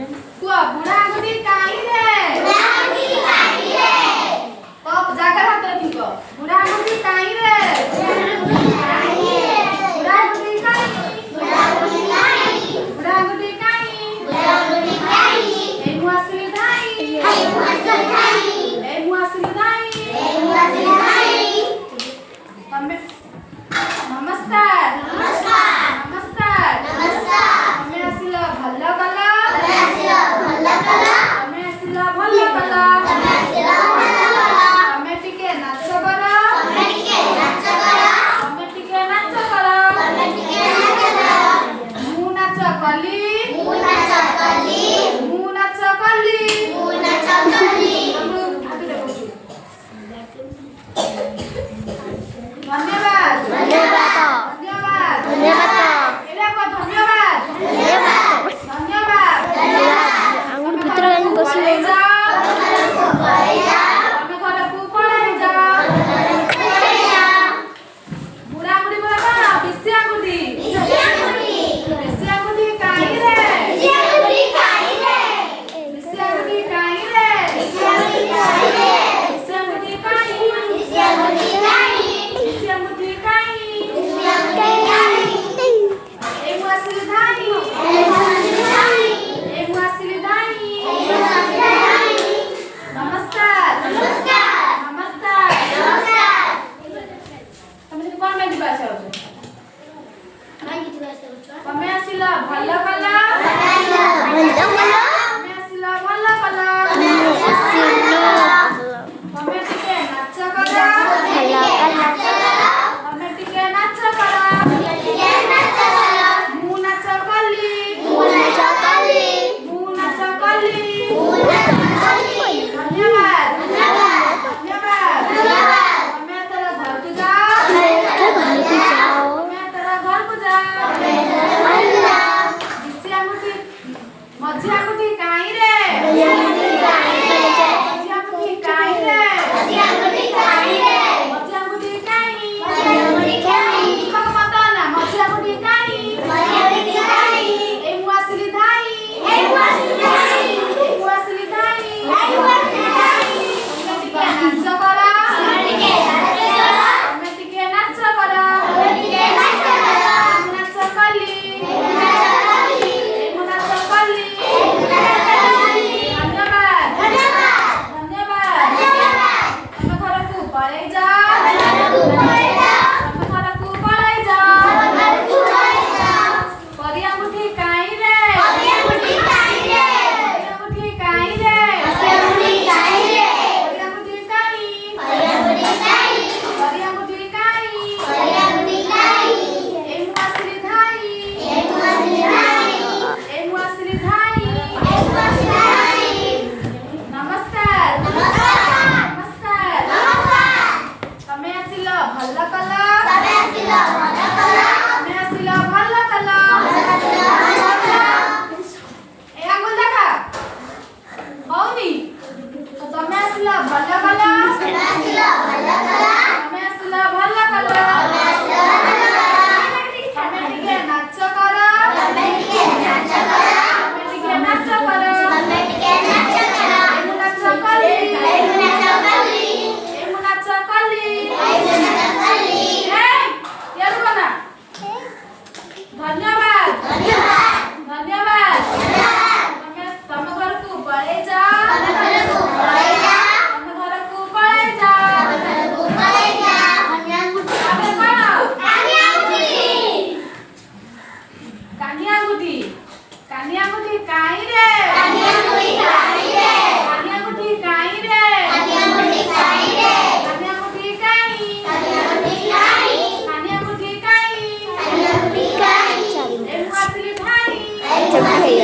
कुआ बुढ़ा आंगुठी काई रे तो जाकर हाथ रखी को बुढ़ा आंगुठी काई रे बुढ़ा आंगुठी काई बुढ़ा आंगुठी काई ए मुआसली धाई हमें नमस्कार नमस्कार हमें आसिला भल्ला कला हमें आसिला भल्ला कला हमें टिके नाच करा हमें टिके नाच करा मु नाच कली धन्यवाद हमें आसिला भल्ला कला हमें आसिला भल्ला कला हमें टिके नाच करा हमें टिके नाच करा मु नाच कली धन्यवाद हमें तेरा घर को जाओ मझी आंगुठी काई रे Chào